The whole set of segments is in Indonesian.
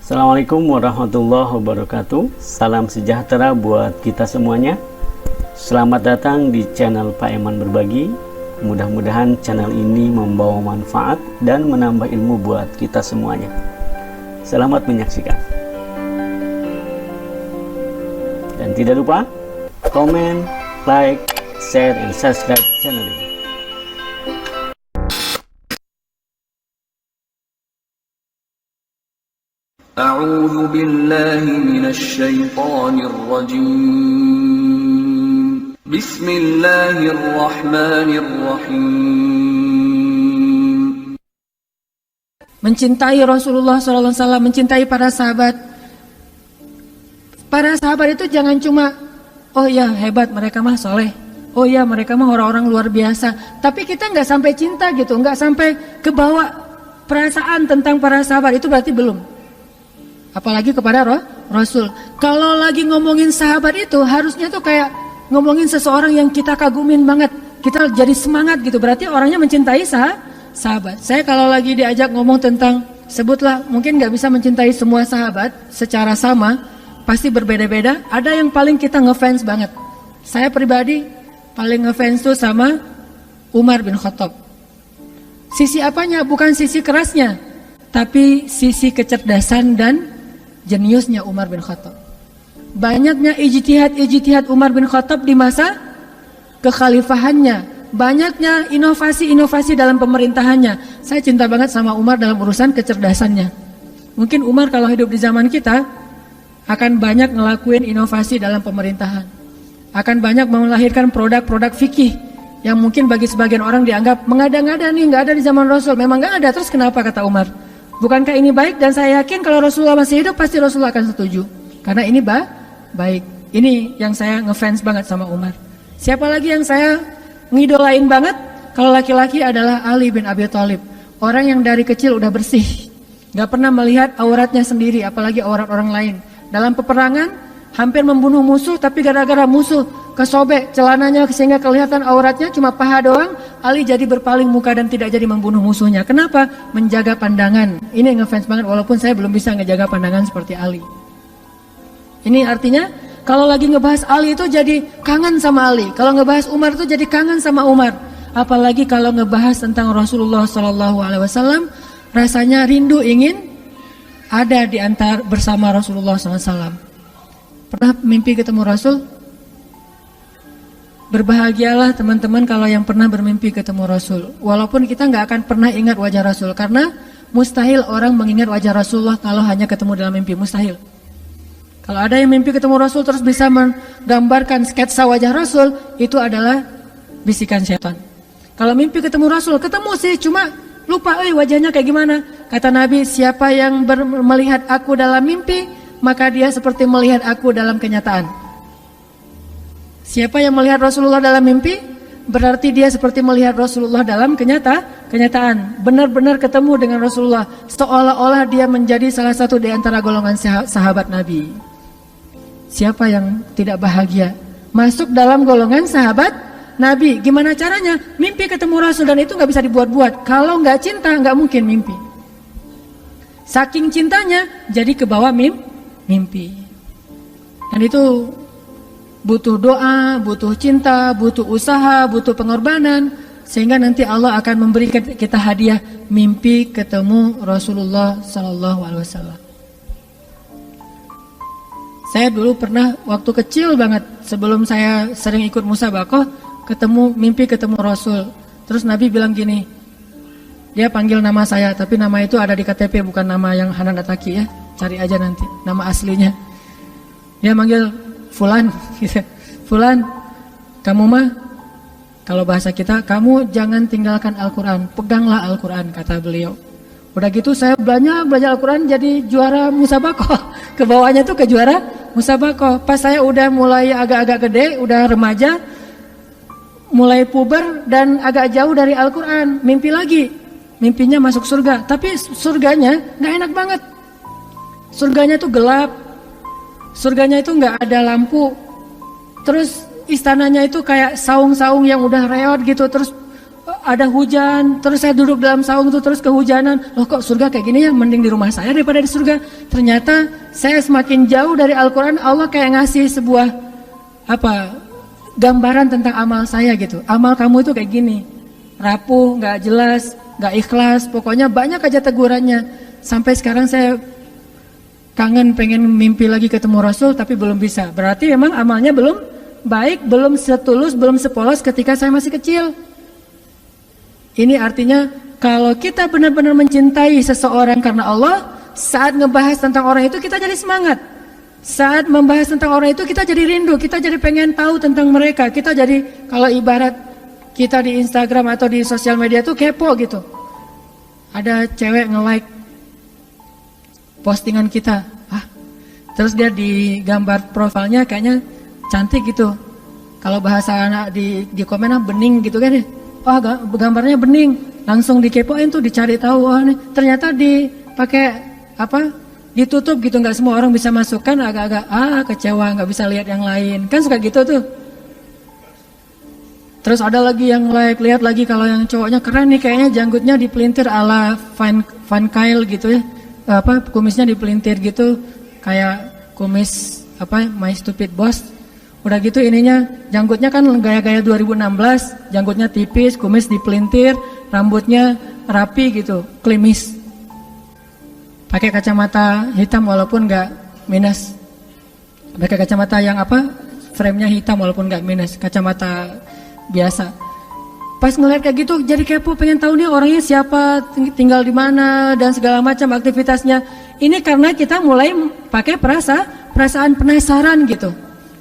Assalamualaikum warahmatullahi wabarakatuh. Salam sejahtera buat kita semuanya. Selamat datang di channel Pak Eman Berbagi. Mudah-mudahan channel ini membawa manfaat dan menambah ilmu buat kita semuanya. Selamat menyaksikan. Dan tidak lupa komen, like, share, and subscribe channel ini. أعوذ بالله من الشيطان الرجيم بسم الله الرحمن الرحيم. Mencintai Rasulullah SAW, mencintai para sahabat. Para sahabat itu jangan cuma, oh ya hebat mereka mah soleh, oh ya mereka mah orang-orang luar biasa. Tapi kita nggak sampai cinta gitu, nggak sampai kebawa perasaan tentang para sahabat, itu berarti belum. Apalagi kepada Rasul. Kalau lagi ngomongin sahabat itu harusnya tuh kayak ngomongin seseorang yang kita kagumin banget. Kita jadi semangat gitu. Berarti orangnya mencintai sahabat. Saya kalau lagi diajak ngomong tentang, sebutlah, mungkin gak bisa mencintai semua sahabat secara sama. Pasti berbeda-beda. Ada yang paling kita ngefans banget. Saya pribadi paling ngefans tuh sama Umar bin Khattab. Sisi apanya? Bukan sisi kerasnya, tapi sisi kecerdasan dan jeniusnya Umar bin Khattab. Banyaknya ijtihad Umar bin Khattab di masa kekhalifahannya. Banyaknya inovasi-inovasi dalam pemerintahannya. Saya cinta banget sama Umar dalam urusan kecerdasannya. Mungkin Umar kalau hidup di zaman kita akan banyak ngelakuin inovasi dalam pemerintahan. Akan banyak melahirkan produk-produk fikih yang mungkin bagi sebagian orang dianggap mengada-ngada nih, nggak ada di zaman Rasul. Memang nggak ada, terus kenapa kata Umar? Bukankah ini baik? Dan saya yakin kalau Rasulullah masih hidup pasti Rasulullah akan setuju. Karena ini baik. Ini yang saya ngefans banget sama Umar. Siapa lagi yang saya ngidolain banget? Kalau laki-laki adalah Ali bin Abi Thalib. Orang yang dari kecil udah bersih. Gak pernah melihat auratnya sendiri, apalagi aurat orang lain. Dalam peperangan hampir membunuh musuh, tapi gara-gara musuh kesobek celananya sehingga kelihatan auratnya cuma paha doang, Ali jadi berpaling muka dan tidak jadi membunuh musuhnya. Kenapa? Menjaga pandangan. Ini ngefans banget walaupun saya belum bisa ngejaga pandangan seperti Ali. Ini artinya kalau lagi ngebahas Ali itu jadi kangen sama Ali. Kalau ngebahas Umar itu jadi kangen sama Umar. Apalagi kalau ngebahas tentang Rasulullah SAW, rasanya rindu ingin ada di antara bersama Rasulullah SAW. Pernah mimpi ketemu Rasul? Berbahagialah teman-teman kalau yang pernah bermimpi ketemu Rasul. Walaupun kita nggak akan pernah ingat wajah Rasul, karena mustahil orang mengingat wajah Rasulullah kalau hanya ketemu dalam mimpi, mustahil. Kalau ada yang mimpi ketemu Rasul terus bisa menggambarkan sketsa wajah Rasul, itu adalah bisikan setan. Kalau mimpi ketemu Rasul, ketemu sih, cuma lupa wajahnya kayak gimana. Kata Nabi, siapa yang melihat aku dalam mimpi, maka dia seperti melihat aku dalam kenyataan. Siapa yang melihat Rasulullah dalam mimpi, berarti dia seperti melihat Rasulullah dalam kenyataan. Benar-benar ketemu dengan Rasulullah, seolah-olah dia menjadi salah satu di antara golongan sahabat Nabi. Siapa yang tidak bahagia masuk dalam golongan sahabat Nabi? Gimana caranya? Mimpi ketemu Rasul, dan itu gak bisa dibuat-buat. Kalau gak cinta, gak mungkin mimpi. Saking cintanya, jadi kebawa mimpi. Dan itu butuh doa, butuh cinta, butuh usaha, butuh pengorbanan, sehingga nanti Allah akan memberikan kita hadiah mimpi ketemu Rasulullah SAW. Saya dulu pernah waktu kecil banget, sebelum saya sering ikut musabaqah, mimpi ketemu Rasul. Terus Nabi bilang gini, dia panggil nama saya, tapi nama itu ada di KTP, bukan nama yang Hanan Ataki ya, cari aja nanti nama aslinya. Dia manggil Fulan, Fulan, kamu mah, kalau bahasa kita, kamu jangan tinggalkan Al-Quran, peganglah Al-Quran, kata beliau. Udah gitu saya belajar Al-Quran, jadi juara musabaqah. Kebawahnya tuh ke juara musabaqah. Pas saya udah mulai agak-agak gede, udah remaja, mulai puber dan agak jauh dari Al-Quran, mimpi lagi. Mimpinya masuk surga, tapi surganya gak enak banget. Surganya tuh gelap. Surganya itu nggak ada lampu, terus istananya itu kayak saung-saung yang udah reot gitu, terus ada hujan, terus saya duduk dalam saung tuh terus kehujanan. Loh kok surga kayak gini ya, mending di rumah saya daripada di surga. Ternyata saya semakin jauh dari Al-Quran, Allah kayak ngasih sebuah gambaran tentang amal saya gitu. Amal kamu itu kayak gini, rapuh, gak jelas, gak ikhlas, pokoknya banyak aja tegurannya. Sampai sekarang saya kangen pengen mimpi lagi ketemu Rasul tapi belum bisa. Berarti memang amalnya belum baik, belum setulus, belum sepolos ketika saya masih kecil. Ini artinya kalau kita benar-benar mencintai seseorang karena Allah, saat ngebahas tentang orang itu kita jadi semangat. Saat membahas tentang orang itu kita jadi rindu, kita jadi pengen tahu tentang mereka. Kita jadi, kalau ibarat kita di Instagram atau di sosial media tuh kepo gitu. Ada cewek nge-like postingan kita, terus dia di gambar profilnya kayaknya cantik gitu. Kalau bahasa anak di komen bening gitu kan ya. Oh gambarnya bening, langsung dikepoin tuh, dicari tahu. Oh nih ternyata dipakai ditutup gitu, nggak semua orang bisa masukkan. Agak-agak kecewa, nggak bisa lihat yang lain, kan suka gitu tuh. Terus ada lagi yang lihat lagi kalau yang cowoknya keren nih, kayaknya janggutnya dipelintir ala Van Kyle gitu ya, kumisnya dipelintir gitu kayak kumis My Stupid Boss. Udah gitu ininya, janggutnya kan gaya-gaya 2016, janggutnya tipis, kumis dipelintir, rambutnya rapi gitu, klimis. Pakai kacamata hitam walaupun nggak minus. Pakai kacamata yang frame-nya hitam walaupun nggak minus, kacamata biasa. Pas ngeliat kayak gitu jadi kepo, pengen tahu nih orangnya siapa, tinggal di mana dan segala macam aktivitasnya. Ini karena kita mulai pakai perasaan penasaran gitu.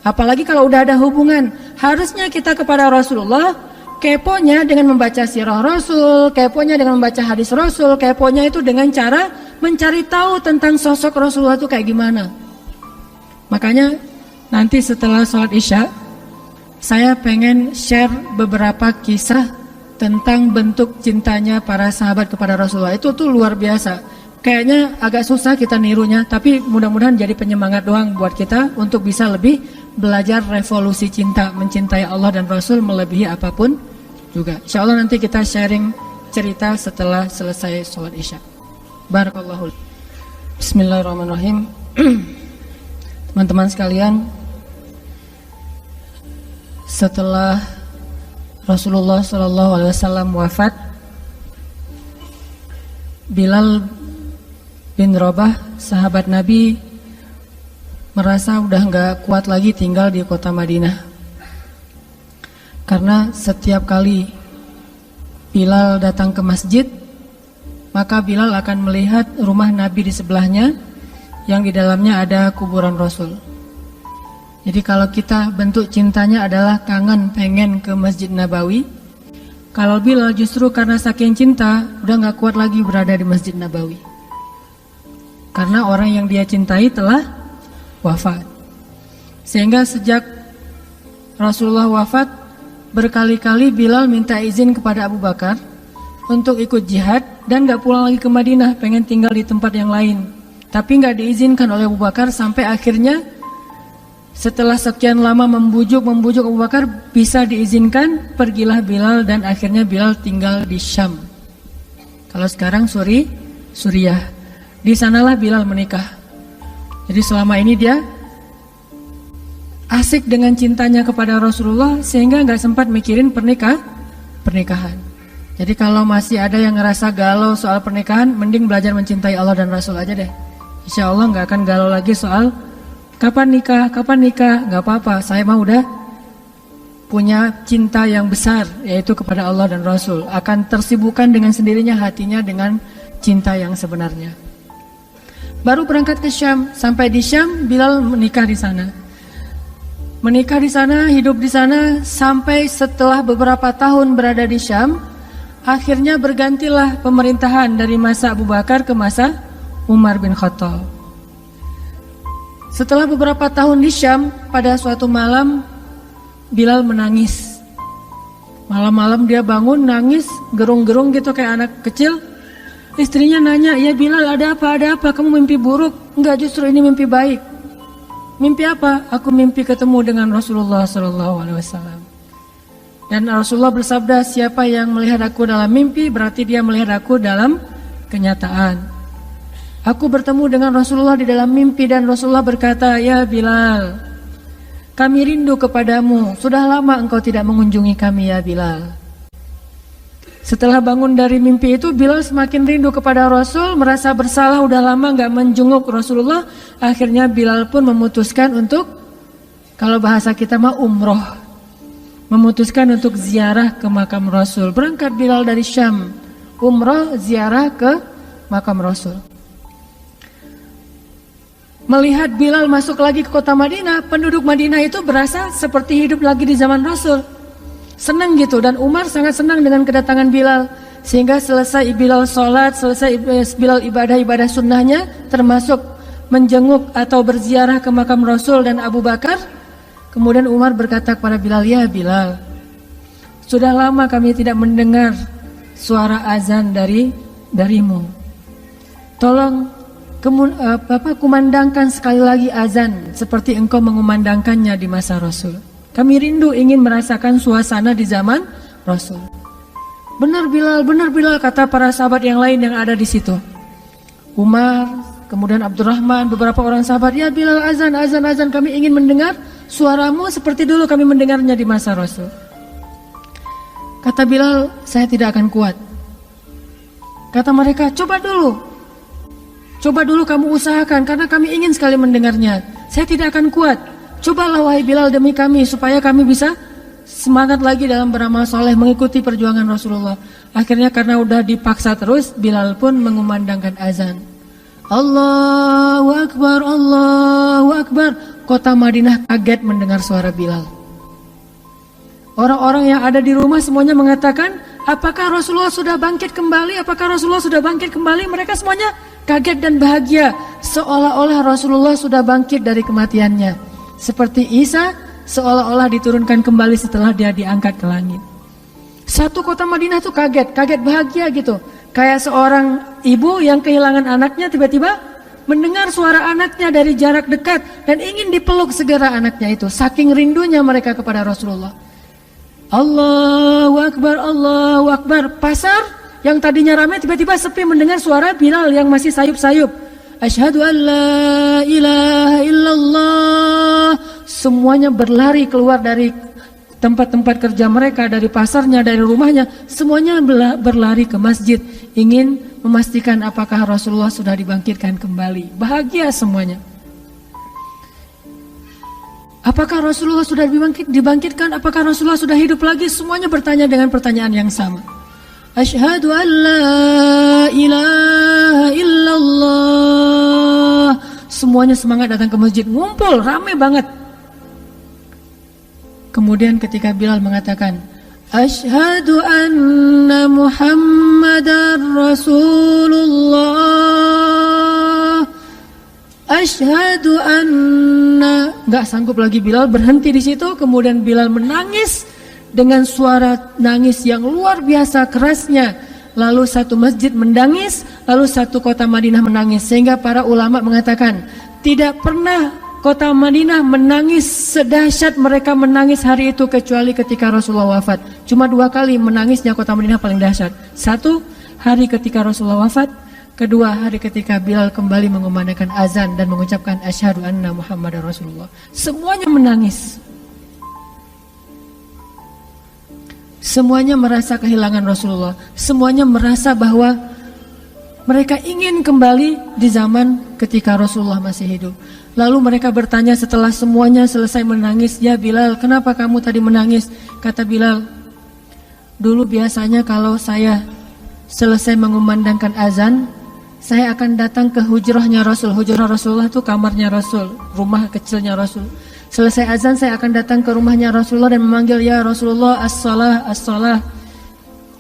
Apalagi kalau udah ada hubungan. Harusnya kita kepada Rasulullah keponya dengan membaca sirah Rasul, keponya dengan membaca hadis Rasul, keponya itu dengan cara mencari tahu tentang sosok Rasulullah itu kayak gimana. Makanya nanti setelah sholat Isya saya pengen share beberapa kisah tentang bentuk cintanya para sahabat kepada Rasulullah. Itu tuh luar biasa. Kayaknya agak susah kita nirunya, tapi mudah-mudahan jadi penyemangat doang buat kita untuk bisa lebih belajar revolusi cinta, mencintai Allah dan Rasul melebihi apapun juga. Insya Allah nanti kita sharing cerita setelah selesai sholat Isya. Barakallahu. Bismillahirrahmanirrahim. Teman-teman sekalian, setelah Rasulullah SAW wafat, Bilal bin Rabah, sahabat Nabi, merasa udah gak kuat lagi tinggal di kota Madinah. Karena setiap kali Bilal datang ke masjid, maka Bilal akan melihat rumah Nabi di sebelahnya, yang di dalamnya ada kuburan Rasul. Jadi kalau kita bentuk cintanya adalah kangen pengen ke Masjid Nabawi, kalau Bilal justru karena saking cinta udah gak kuat lagi berada di Masjid Nabawi. Karena orang yang dia cintai telah wafat. Sehingga sejak Rasulullah wafat, berkali-kali Bilal minta izin kepada Abu Bakar untuk ikut jihad dan gak pulang lagi ke Madinah, pengen tinggal di tempat yang lain. Tapi gak diizinkan oleh Abu Bakar, sampai akhirnya setelah sekian lama membujuk Abu Bakar bisa diizinkan, pergilah Bilal dan akhirnya Bilal tinggal di Syam. Kalau sekarang Suriah. Di sanalah Bilal menikah. Jadi selama ini dia asik dengan cintanya kepada Rasulullah sehingga gak sempat mikirin pernikahan. Jadi kalau masih ada yang ngerasa galau soal pernikahan, mending belajar mencintai Allah dan Rasul aja deh. Insya Allah gak akan galau lagi soal kapan nikah, gak apa-apa. Saya mah udah punya cinta yang besar, yaitu kepada Allah dan Rasul. Akan tersibukkan dengan sendirinya hatinya dengan cinta yang sebenarnya. Baru berangkat ke Syam, sampai di Syam Bilal menikah di sana. Menikah di sana, hidup di sana sampai setelah beberapa tahun berada di Syam, akhirnya bergantilah pemerintahan dari masa Abu Bakar ke masa Umar bin Khattab. Setelah beberapa tahun di Syam, pada suatu malam Bilal menangis. Malam-malam dia bangun nangis, gerung-gerung gitu kayak anak kecil. Istrinya nanya, "Ya Bilal, ada apa? Kamu mimpi buruk?" "Enggak, justru ini mimpi baik." "Mimpi apa?" "Aku mimpi ketemu dengan Rasulullah SAW." Dan Rasulullah bersabda, siapa yang melihat aku dalam mimpi berarti dia melihat aku dalam kenyataan. Aku bertemu dengan Rasulullah di dalam mimpi dan Rasulullah berkata, ya Bilal, kami rindu kepadamu. Sudah lama engkau tidak mengunjungi kami ya Bilal. Setelah bangun dari mimpi itu, Bilal semakin rindu kepada Rasul, merasa bersalah udah lama gak menjenguk Rasulullah. Akhirnya Bilal pun memutuskan untuk, kalau bahasa kita mah umroh, memutuskan untuk ziarah ke makam Rasul. Berangkat Bilal dari Syam, umroh ziarah ke makam Rasul. Melihat Bilal masuk lagi ke kota Madinah, penduduk Madinah itu berasa seperti hidup lagi di zaman Rasul. Senang gitu, dan Umar sangat senang dengan kedatangan Bilal. Sehingga selesai Bilal sholat, selesai Bilal ibadah-ibadah sunnahnya, termasuk menjenguk atau berziarah ke makam Rasul dan Abu Bakar. Kemudian Umar berkata kepada Bilal, ya Bilal, sudah lama kami tidak mendengar suara azan darimu. Tolong kumandangkan sekali lagi azan seperti engkau mengumandangkannya di masa Rasul. Kami rindu ingin merasakan suasana di zaman Rasul. Benar Bilal, kata para sahabat yang lain yang ada di situ. Umar, kemudian Abdurrahman, beberapa orang sahabat, ya Bilal, azan, kami ingin mendengar suaramu seperti dulu kami mendengarnya di masa Rasul. Kata Bilal, saya tidak akan kuat. Kata mereka, coba dulu kamu usahakan karena kami ingin sekali mendengarnya. Saya tidak akan kuat. Cobalah wahai Bilal demi kami supaya kami bisa semangat lagi dalam beramal soleh mengikuti perjuangan Rasulullah. Akhirnya karena udah dipaksa terus, Bilal pun mengumandangkan azan. Allahu Akbar, Allahu Akbar. Kota Madinah kaget mendengar suara Bilal. Orang-orang yang ada di rumah semuanya mengatakan, apakah Rasulullah sudah bangkit kembali? Mereka semuanya kaget dan bahagia, seolah-olah Rasulullah sudah bangkit dari kematiannya. Seperti Isa seolah-olah diturunkan kembali setelah dia diangkat ke langit. Satu kota Madinah tuh kaget bahagia gitu. Kayak seorang ibu yang kehilangan anaknya tiba-tiba mendengar suara anaknya dari jarak dekat dan ingin dipeluk segera anaknya itu. Saking rindunya mereka kepada Rasulullah. Allahu Akbar, Allahu Akbar. Pasar yang tadinya ramai tiba-tiba sepi mendengar suara Bilal yang masih sayup-sayup. Asyhadu an la ilaha illallah. Semuanya berlari keluar dari tempat-tempat kerja mereka, dari pasarnya, dari rumahnya. Semuanya berlari ke masjid, ingin memastikan apakah Rasulullah sudah dibangkitkan kembali. Bahagia semuanya. Apakah Rasulullah sudah dibangkitkan? Apakah Rasulullah sudah hidup lagi? Semuanya bertanya dengan pertanyaan yang sama. Asyhadu an la ilaha illallah. Semuanya semangat datang ke masjid, ngumpul, ramai banget. Kemudian ketika Bilal mengatakan, Asyhadu anna Muhammadar Rasulullah. Asyhadu anna. Gak sanggup lagi Bilal, berhenti di situ. Kemudian Bilal menangis dengan suara nangis yang luar biasa kerasnya. Lalu satu masjid menangis, lalu satu kota Madinah menangis. Sehingga para ulama mengatakan, tidak pernah kota Madinah menangis sedahsyat mereka menangis hari itu kecuali ketika Rasulullah wafat. Cuma 2 kali menangisnya kota Madinah paling dahsyat. 1 hari ketika Rasulullah wafat, kedua hari ketika Bilal kembali mengumandangkan azan dan mengucapkan asyhadu anna Muhammadar Rasulullah. Semuanya menangis. Semuanya merasa kehilangan Rasulullah. Semuanya merasa bahwa mereka ingin kembali di zaman ketika Rasulullah masih hidup. Lalu mereka bertanya setelah semuanya selesai menangis, ya Bilal, kenapa kamu tadi menangis? Kata Bilal, dulu biasanya kalau saya selesai mengumandangkan azan, saya akan datang ke hujrahnya Rasul. Hujrah Rasulullah itu kamarnya Rasul, rumah kecilnya Rasul. Selesai azan saya akan datang ke rumahnya Rasulullah dan memanggil, ya Rasulullah, as-salah, as-salah.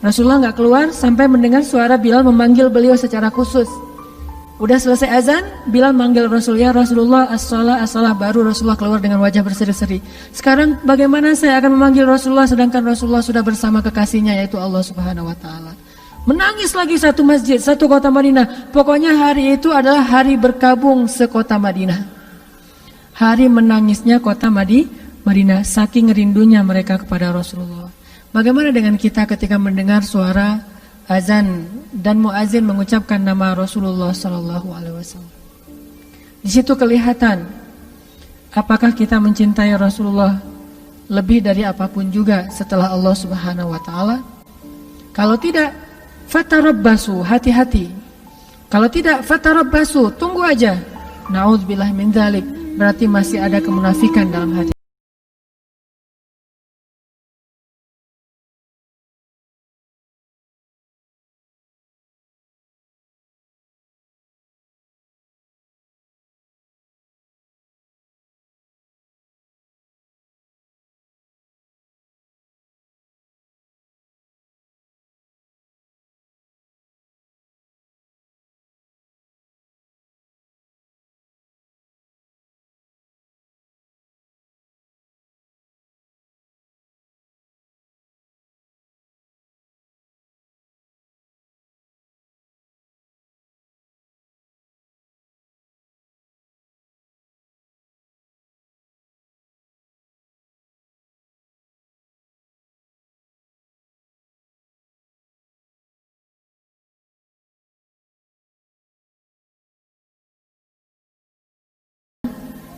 Rasulullah gak keluar sampai mendengar suara Bilal memanggil beliau secara khusus. Udah selesai azan, Bilal manggil Rasul, ya Rasulullah, as-salah, as-salah. Baru Rasulullah keluar dengan wajah berseri-seri. Sekarang bagaimana saya akan memanggil Rasulullah sedangkan Rasulullah sudah bersama kekasihnya yaitu Allah Subhanahu wa Ta'ala. Menangis lagi satu masjid, satu kota Madinah. Pokoknya hari itu adalah hari berkabung sekota Madinah. Hari menangisnya kota Madinah, saking rindunya mereka kepada Rasulullah. Bagaimana dengan kita ketika mendengar suara azan dan muazin mengucapkan nama Rasulullah Sallallahu Alaihi Wasallam? Di situ kelihatan apakah kita mencintai Rasulullah lebih dari apapun juga setelah Allah Subhanahu Wa Taala. Kalau tidak, fatarabbasu, hati-hati. Kalau tidak, fatarabbasu, tunggu aja. Na'udzubillah min dzalik, berarti masih ada kemunafikan dalam hati.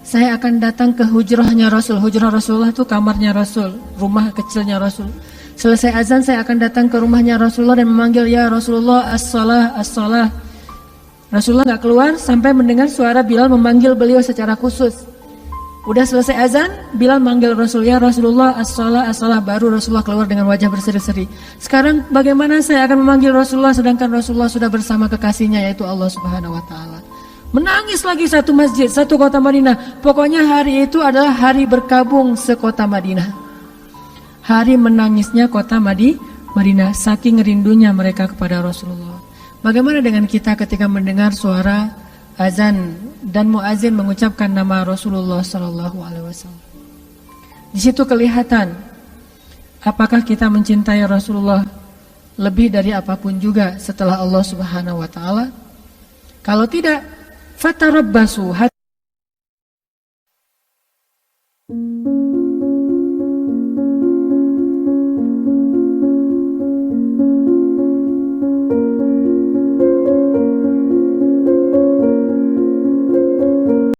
Saya akan datang ke hujrahnya Rasul. Hujrah Rasulullah itu kamarnya Rasul, rumah kecilnya Rasul. Selesai azan saya akan datang ke rumahnya Rasulullah dan memanggil, ya Rasulullah, as-salah, as-salah. Rasulullah gak keluar sampai mendengar suara Bilal memanggil beliau secara khusus. Udah selesai azan, Bilal manggil Rasul, ya Rasulullah, as-salah, as-salah. Baru Rasulullah keluar dengan wajah berseri-seri. Sekarang bagaimana saya akan memanggil Rasulullah sedangkan Rasulullah sudah bersama kekasihnya, yaitu Allah Subhanahu Wa Taala. Menangis lagi satu masjid, satu kota Madinah. Pokoknya hari itu adalah hari berkabung sekota Madinah. Hari menangisnya kota Madinah, saking rindunya mereka kepada Rasulullah. Bagaimana dengan kita ketika mendengar suara azan dan muazin mengucapkan nama Rasulullah Sallallahu Alaihi Wasallam? Di situ kelihatan apakah kita mencintai Rasulullah lebih dari apapun juga setelah Allah Subhanahu Wa Taala. Kalau tidak, fatarabbasu.